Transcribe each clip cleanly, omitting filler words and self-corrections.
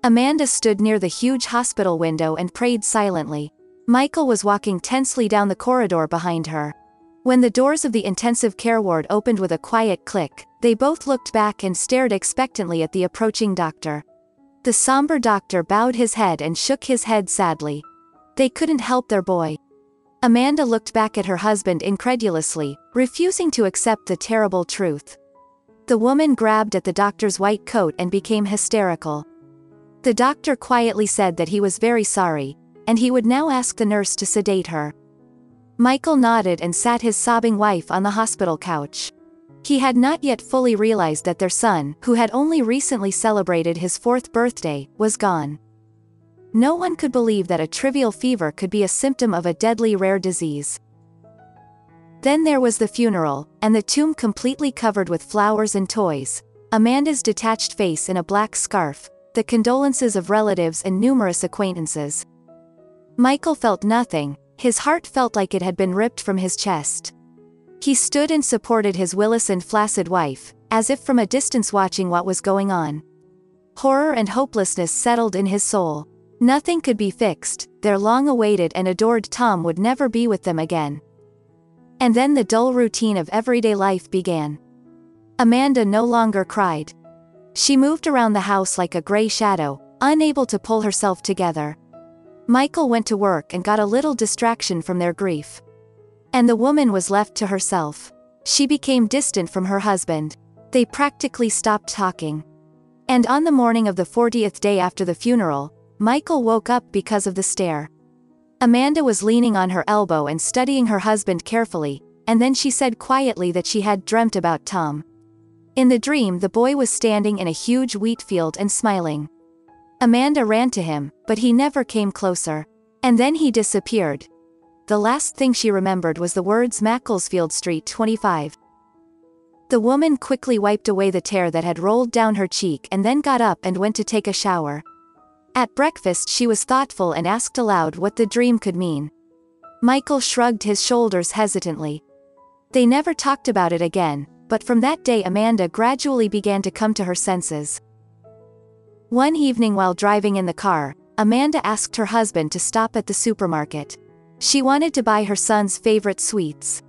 Amanda stood near the huge hospital window and prayed silently. Michael was walking tensely down the corridor behind her. When the doors of the intensive care ward opened with a quiet click, they both looked back and stared expectantly at the approaching doctor. The somber doctor bowed his head and shook his head sadly. They couldn't help their boy. Amanda looked back at her husband incredulously, refusing to accept the terrible truth. The woman grabbed at the doctor's white coat and became hysterical. The doctor quietly said that he was very sorry, and he would now ask the nurse to sedate her. Michael nodded and sat his sobbing wife on the hospital couch. He had not yet fully realized that their son, who had only recently celebrated his 4th birthday, was gone. No one could believe that a trivial fever could be a symptom of a deadly rare disease. Then there was the funeral, and the tomb completely covered with flowers and toys, Amanda's detached face in a black scarf, the condolences of relatives and numerous acquaintances. Michael felt nothing, his heart felt like it had been ripped from his chest. He stood and supported his willis and flaccid wife, as if from a distance watching what was going on. Horror and hopelessness settled in his soul. Nothing could be fixed, their long-awaited and adored Tom would never be with them again. And then the dull routine of everyday life began. Amanda no longer cried. She moved around the house like a gray shadow, unable to pull herself together. Michael went to work and got a little distraction from their grief. And the woman was left to herself. She became distant from her husband. They practically stopped talking. And on the morning of the 40th day after the funeral, Michael woke up because of the stare. Amanda was leaning on her elbow and studying her husband carefully, and then she said quietly that she had dreamt about Tom. In the dream, the boy was standing in a huge wheat field and smiling. Amanda ran to him, but he never came closer. And then he disappeared. The last thing she remembered was the words Macclesfield Street 25. The woman quickly wiped away the tear that had rolled down her cheek and then got up and went to take a shower. At breakfast she was thoughtful and asked aloud what the dream could mean. Michael shrugged his shoulders hesitantly. They never talked about it again, but from that day Amanda gradually began to come to her senses. One evening while driving in the car, Amanda asked her husband to stop at the supermarket. She wanted to buy her son's favorite sweets.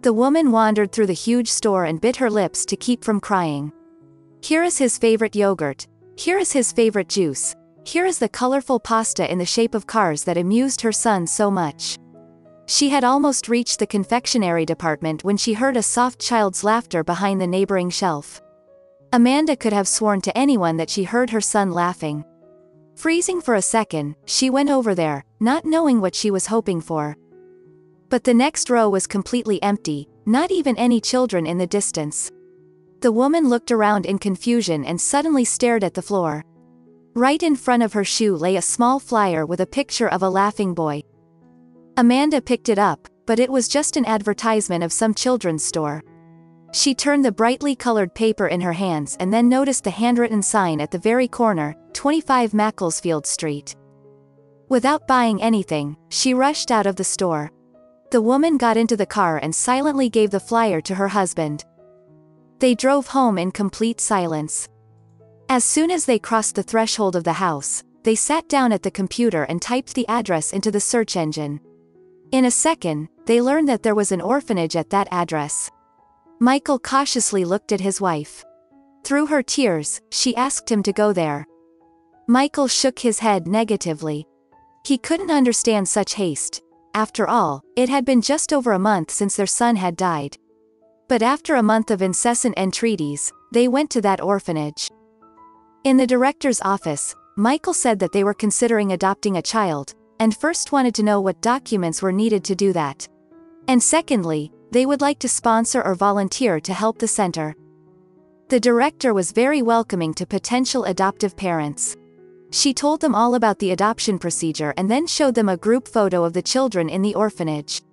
The woman wandered through the huge store and bit her lips to keep from crying. Here is his favorite yogurt. Here is his favorite juice. Here is the colorful pasta in the shape of cars that amused her son so much. She had almost reached the confectionery department when she heard a soft child's laughter behind the neighboring shelf. Amanda could have sworn to anyone that she heard her son laughing. Freezing for a second, she went over there, not knowing what she was hoping for. But the next row was completely empty, not even any children in the distance. The woman looked around in confusion and suddenly stared at the floor. Right in front of her shoe lay a small flyer with a picture of a laughing boy. Amanda picked it up, but it was just an advertisement of some children's store. She turned the brightly colored paper in her hands and then noticed the handwritten sign at the very corner, 25 Macclesfield Street. Without buying anything, she rushed out of the store. The woman got into the car and silently gave the flyer to her husband. They drove home in complete silence. As soon as they crossed the threshold of the house, they sat down at the computer and typed the address into the search engine. In a second, they learned that there was an orphanage at that address. Michael cautiously looked at his wife. Through her tears, she asked him to go there. Michael shook his head negatively. He couldn't understand such haste. After all, it had been just over a month since their son had died. But after a month of incessant entreaties, they went to that orphanage. In the director's office, Michael said that they were considering adopting a child, and first wanted to know what documents were needed to do that. And secondly, they would like to sponsor or volunteer to help the center. The director was very welcoming to potential adoptive parents. She told them all about the adoption procedure and then showed them a group photo of the children in the orphanage.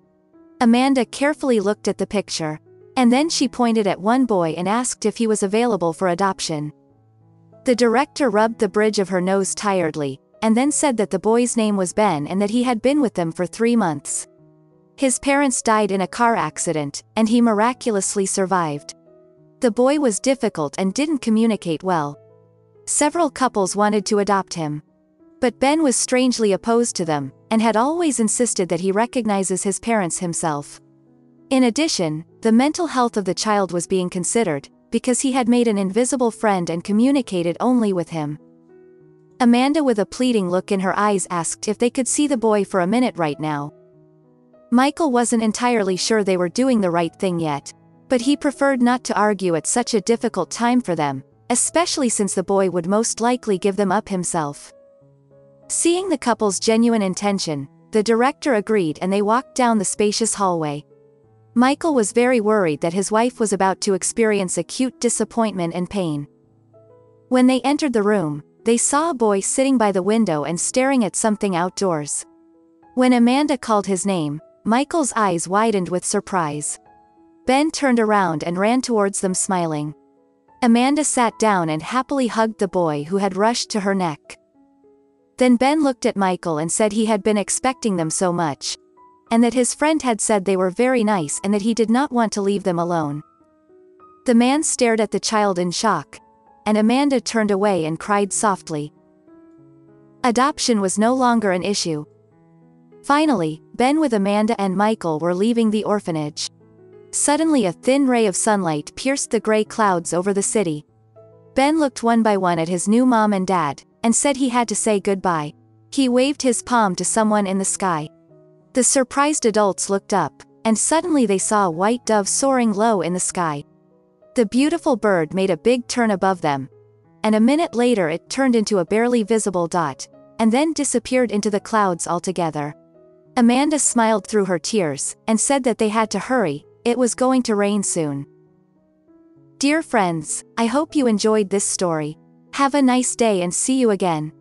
Amanda carefully looked at the picture. And then she pointed at one boy and asked if he was available for adoption. The director rubbed the bridge of her nose tiredly, and then said that the boy's name was Ben and that he had been with them for 3 months. His parents died in a car accident, and he miraculously survived. The boy was difficult and didn't communicate well. Several couples wanted to adopt him. But Ben was strangely opposed to them, and had always insisted that he recognizes his parents himself. In addition, the mental health of the child was being considered, because he had made an invisible friend and communicated only with him. Amanda, with a pleading look in her eyes, asked if they could see the boy for a minute right now. Michael wasn't entirely sure they were doing the right thing yet, but he preferred not to argue at such a difficult time for them, especially since the boy would most likely give them up himself. Seeing the couple's genuine intention, the director agreed and they walked down the spacious hallway. Michael was very worried that his wife was about to experience acute disappointment and pain. When they entered the room, they saw a boy sitting by the window and staring at something outdoors. When Amanda called his name, Michael's eyes widened with surprise. Ben turned around and ran towards them smiling. Amanda sat down and happily hugged the boy who had rushed to her neck. Then Ben looked at Michael and said he had been expecting them so much, and that his friend had said they were very nice and that he did not want to leave them alone. The man stared at the child in shock, and Amanda turned away and cried softly. Adoption was no longer an issue. Finally, Ben with Amanda and Michael were leaving the orphanage. Suddenly a thin ray of sunlight pierced the gray clouds over the city. Ben looked one by one at his new mom and dad, and said he had to say goodbye. He waved his palm to someone in the sky. The surprised adults looked up, and suddenly they saw a white dove soaring low in the sky. The beautiful bird made a big turn above them, and a minute later it turned into a barely visible dot, and then disappeared into the clouds altogether. Amanda smiled through her tears, and said that they had to hurry, it was going to rain soon. Dear friends, I hope you enjoyed this story. Have a nice day and see you again.